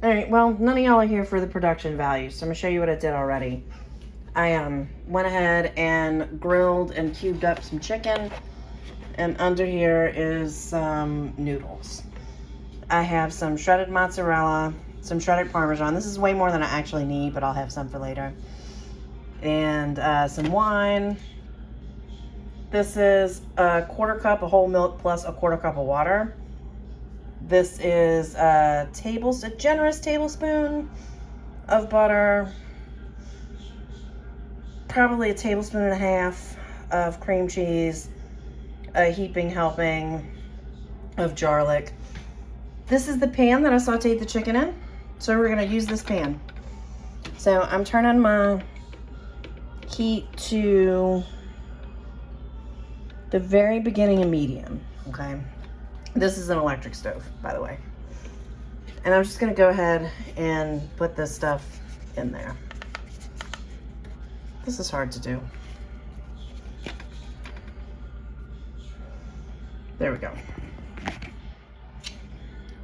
All right, well, none of y'all are here for the production value, so I'm gonna show you what I did already. I went ahead and grilled and cubed up some chicken, and under here is some noodles. I have some shredded mozzarella, some shredded Parmesan. This is way more than I actually need, but I'll have some for later. And some wine. This is a quarter cup of whole milk plus a quarter cup of water. This is a generous tablespoon of butter. Probably a tablespoon and a half of cream cheese. A heaping helping of garlic. This is the pan that I sauteed the chicken in. So we're gonna use this pan. So I'm turning my heat to the very beginning of medium, okay? This is an electric stove, by the way. And I'm just gonna go ahead and put this stuff in there. This is hard to do. There we go.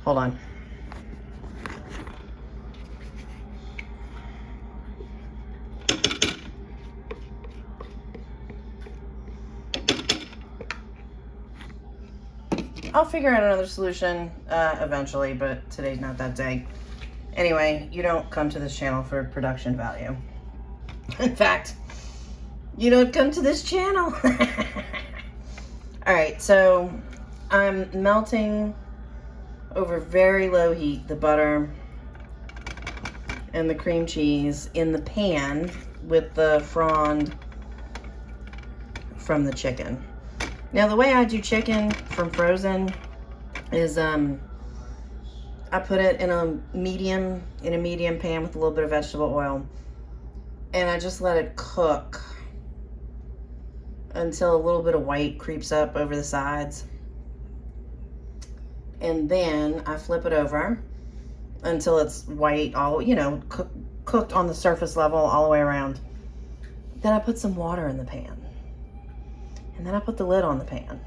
Hold on. I'll figure out another solution eventually, but today's not that day. Anyway, you don't come to this channel for production value. In fact, you don't come to this channel. All right, so I'm melting over very low heat the butter and the cream cheese in the pan with the frond from the chicken. Now, the way I do chicken from frozen is I put it in a medium pan with a little bit of vegetable oil, and I just let it cook until a little bit of white creeps up over the sides. And then I flip it over until it's white, all, you know, cooked on the surface level all the way around. Then I put some water in the pan. And then I put the lid on the pan.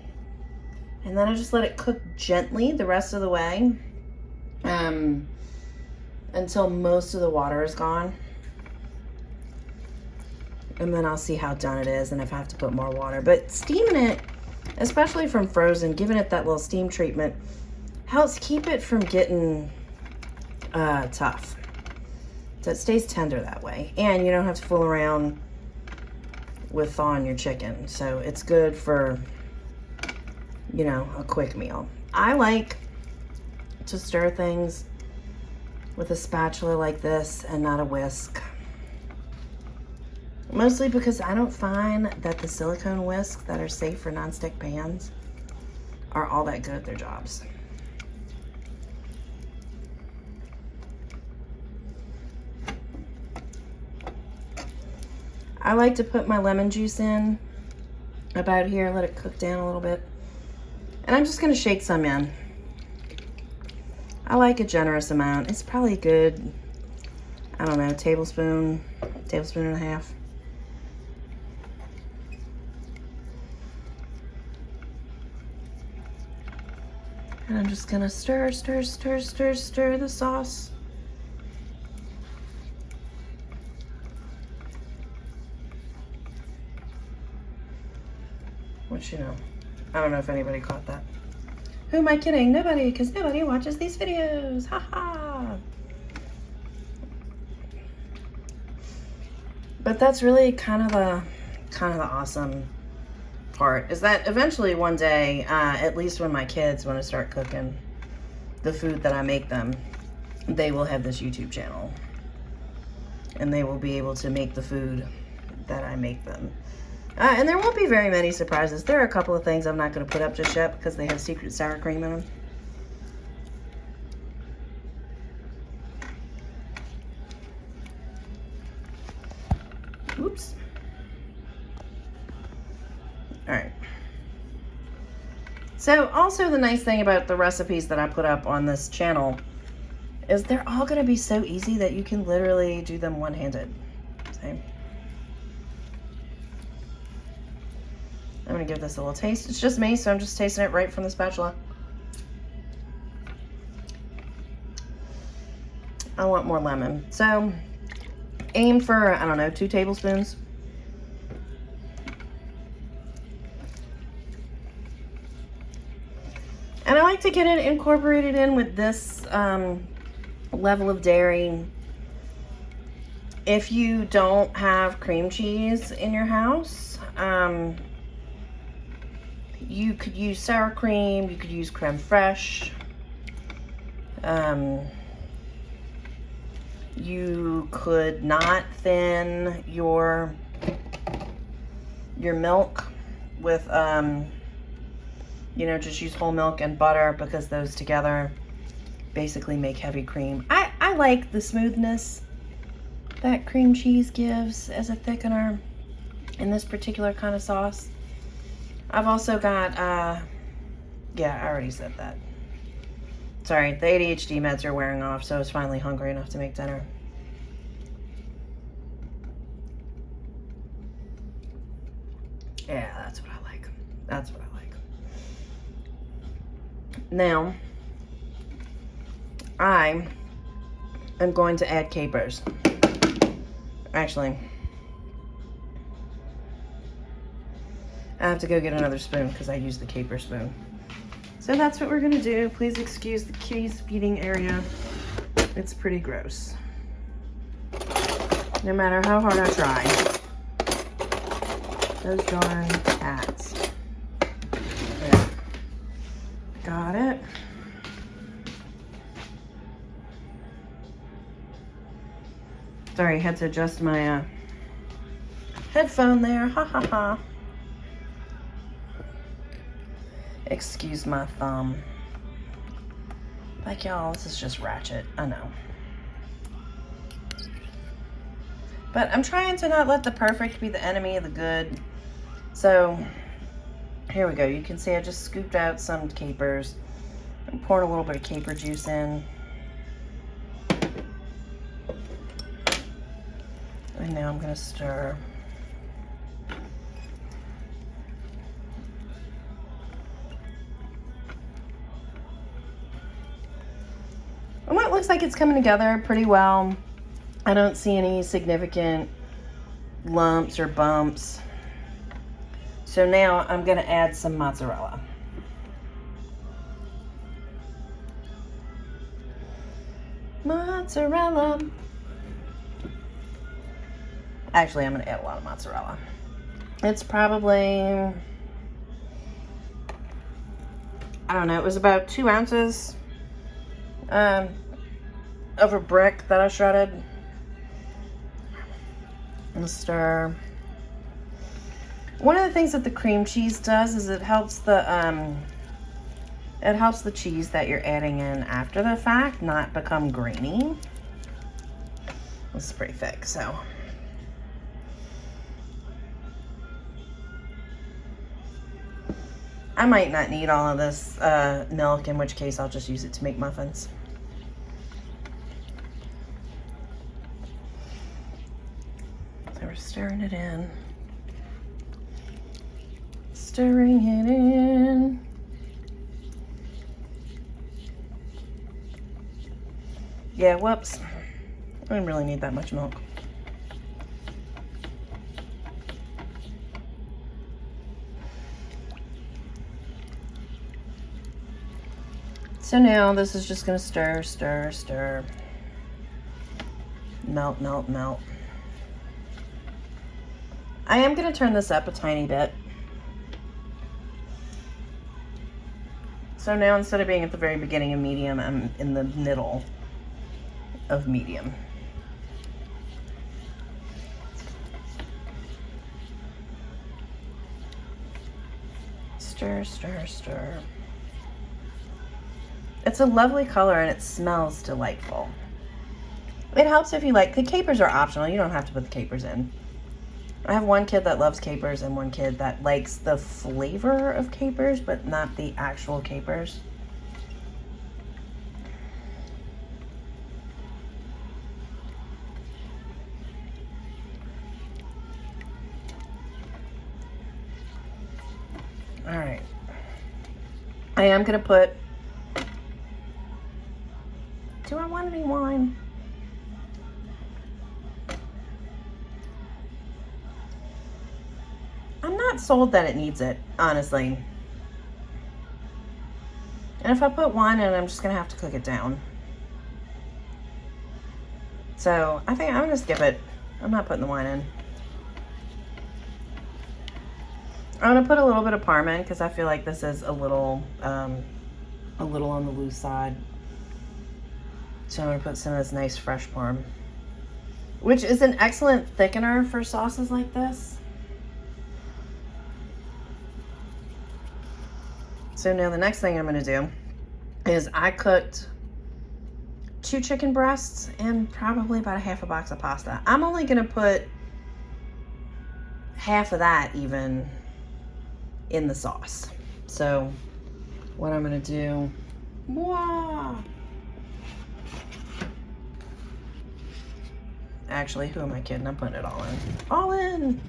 And then I just let it cook gently the rest of the way until most of the water is gone. And then I'll see how done it is and if I have to put more water. But steaming it, especially from frozen, giving it that little steam treatment, helps keep it from getting tough. So it stays tender that way. And you don't have to fool around with thawing your chicken. So it's good for, you know, a quick meal. I like to stir things with a spatula like this and not a whisk. Mostly because I don't find that the silicone whisks that are safe for nonstick pans are all that good at their jobs. I like to put my lemon juice in about here, let it cook down a little bit. And I'm just gonna shake some in. I like a generous amount. It's probably a good, I don't know, tablespoon and a half. And I'm just gonna stir the sauce. Which, you know, I don't know if anybody caught that. Who am I kidding? Nobody, because nobody watches these videos. Ha ha. But that's really kind of the awesome part, is that eventually one day, at least when my kids want to start cooking the food that I make them, they will have this YouTube channel. And they will be able to make the food that I make them. And there won't be very many surprises. There are a couple of things I'm not going to put up just yet because they have secret sour cream in them. Oops. All right. So also the nice thing about the recipes that I put up on this channel is they're all going to be so easy that you can literally do them one-handed. See? I'm going to give this a little taste. It's just me, so I'm just tasting it right from the spatula. I want more lemon. So aim for, I don't know, 2 tablespoons. And I like to get it incorporated in with this level of dairy. If you don't have cream cheese in your house, you could use sour cream, you could use creme fraiche. You could not thin your milk with, you know, just use whole milk and butter, because those together basically make heavy cream. I like the smoothness that cream cheese gives as a thickener in this particular kind of sauce. I've also got, yeah, I already said that. Sorry, the ADHD meds are wearing off, so I was finally hungry enough to make dinner. Yeah, that's what I like. That's what I like. Now, I am going to add capers. Actually, I have to go get another spoon because I used the caper spoon. So that's what we're gonna do. Please excuse the kitty's feeding area. It's pretty gross. No matter how hard I try. Those darn cats. There. Got it. Sorry, had to adjust my headphone there. Ha ha ha. Excuse my thumb. Like, y'all, this is just ratchet. I know. But I'm trying to not let the perfect be the enemy of the good. So, here we go. You can see I just scooped out some capers. I'm pouring a little bit of caper juice in. And now I'm going to stir. And it looks like it's coming together pretty well. I don't see any significant lumps or bumps. So now I'm going to add some mozzarella. Mozzarella. Actually, I'm going to add a lot of mozzarella. It's probably, I don't know, it was about 2 ounces of a brick that I shredded. And stir. One of the things that the cream cheese does is it helps the cheese that you're adding in after the fact not become grainy. This is pretty thick, so. I might not need all of this milk, in which case I'll just use it to make muffins. So we're stirring it in. Stirring it in. Yeah, whoops. I didn't really need that much milk. So now this is just going to stir, stir, stir. Melt, melt, melt. I am going to turn this up a tiny bit. So now instead of being at the very beginning of medium, I'm in the middle of medium. Stir, stir, stir. It's a lovely color and it smells delightful. It helps if you like, the capers are optional. You don't have to put the capers in. I have one kid that loves capers and one kid that likes the flavor of capers, but not the actual capers. All right. I am going to put, do I want any wine? sold that it needs it, honestly. And if I put wine in, I'm just gonna have to cook it down. So I think I'm gonna skip it. I'm not putting the wine in. I'm gonna put a little bit of Parm in because I feel like this is a little on the loose side. So I'm gonna put some of this nice fresh Parm, which is an excellent thickener for sauces like this. So now the next thing I'm gonna do is I cooked 2 chicken breasts and probably about a half a box of pasta. I'm only gonna put half of that even in the sauce. So what I'm gonna do, actually, who am I kidding? I'm putting it all in. All in!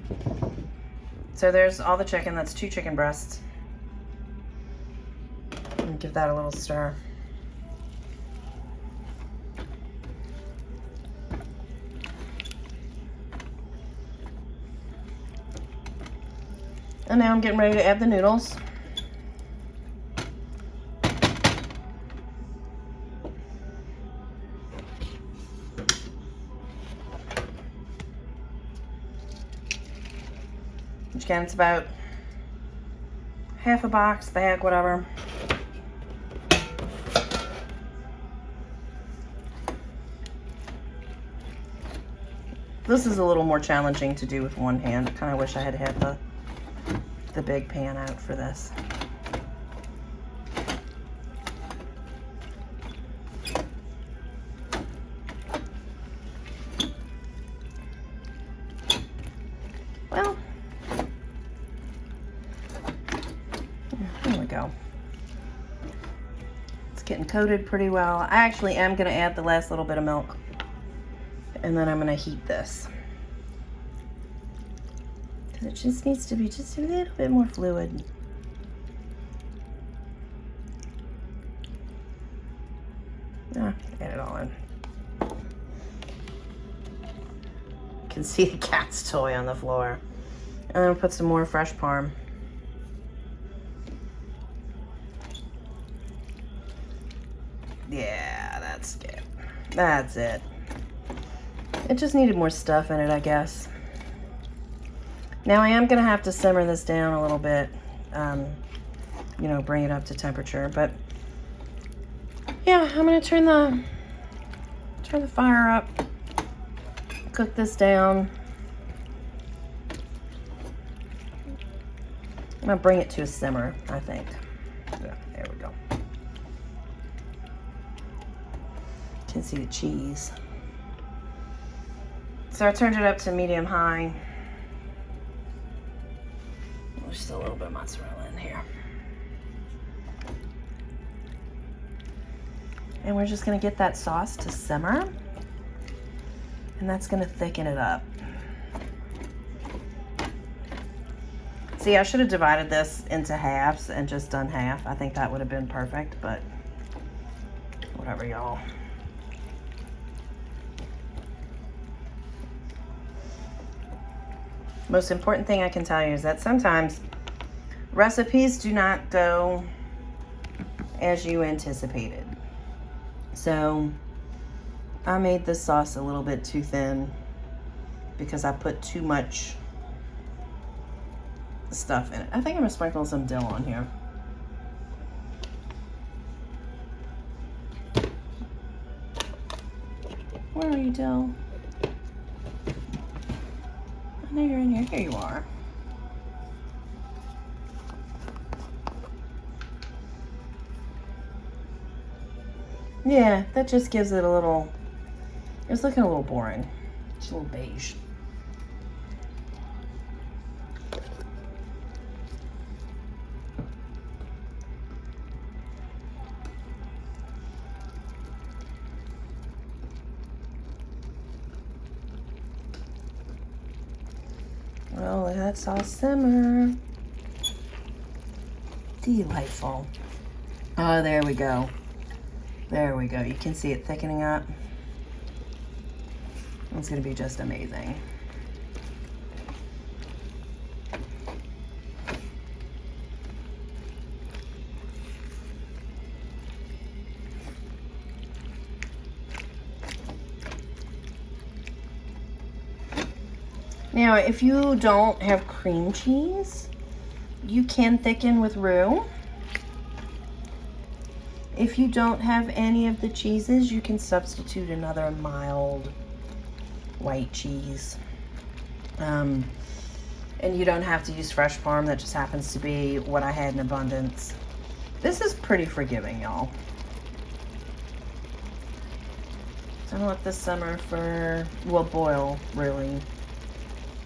So there's all the chicken. That's 2 chicken breasts. And give that a little stir. And now I'm getting ready to add the noodles. Which again, it's about half a box, bag, whatever. This is a little more challenging to do with one hand. I kind of wish I had had the big pan out for this. Well, there we go. It's getting coated pretty well. I actually am going to add the last little bit of milk. And then I'm going to heat this. Because it just needs to be just a little bit more fluid. Add it all in. You can see the cat's toy on the floor. And I'm going to put some more fresh Parm. Yeah, that's good. That's it. It just needed more stuff in it, I guess. Now I am gonna have to simmer this down a little bit, you know, bring it up to temperature. But yeah, I'm gonna turn the fire up, cook this down. I'm gonna bring it to a simmer, I think. Yeah, there we go. You can see the cheese. So I turned it up to medium high. There's still a little bit of mozzarella in here. And we're just gonna get that sauce to simmer. And that's gonna thicken it up. See, I should have divided this into halves and just done half. I think that would have been perfect, but whatever, y'all. Most important thing I can tell you is that sometimes recipes do not go as you anticipated. So I made this sauce a little bit too thin because I put too much stuff in it. I think I'm gonna sprinkle some dill on here. Where are you, dill? I know you're in here. Here you are. Yeah, that just gives it a little, it's looking a little boring. It's a little beige. Well, let that sauce simmer. Delightful. Oh, there we go. There we go. You can see it thickening up. It's going to be just amazing. Now, if you don't have cream cheese, you can thicken with roux. If you don't have any of the cheeses, you can substitute another mild white cheese. And you don't have to use fresh parm. That just happens to be what I had in abundance. This is pretty forgiving, y'all. So I'm gonna let this simmer for, well, boil really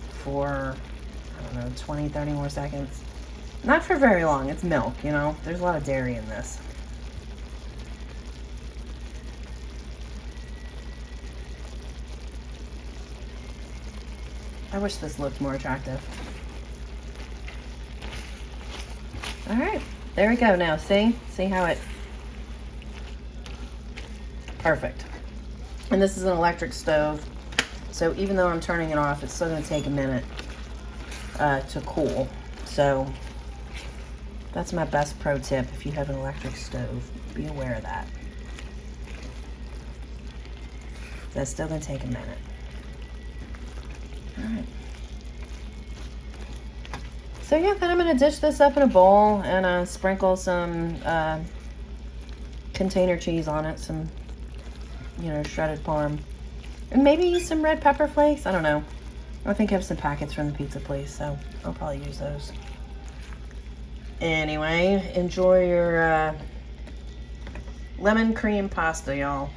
for, I don't know, 20, 30 more seconds. Not for very long. It's milk, you know. There's a lot of dairy in this. I wish this looked more attractive. All right, there we go. Now, see how it, perfect. And this is an electric stove, so even though I'm turning it off, it's still gonna take a minute to cool. So that's my best pro tip. If you have an electric stove, be aware of that. That's still gonna take a minute. All right. So yeah, then I'm gonna dish this up in a bowl and sprinkle some container cheese on it, some, you know, shredded parm, and maybe some red pepper flakes. I don't know. I think I have some packets from the pizza place, so I'll probably use those. Anyway, enjoy your lemon cream pasta, y'all.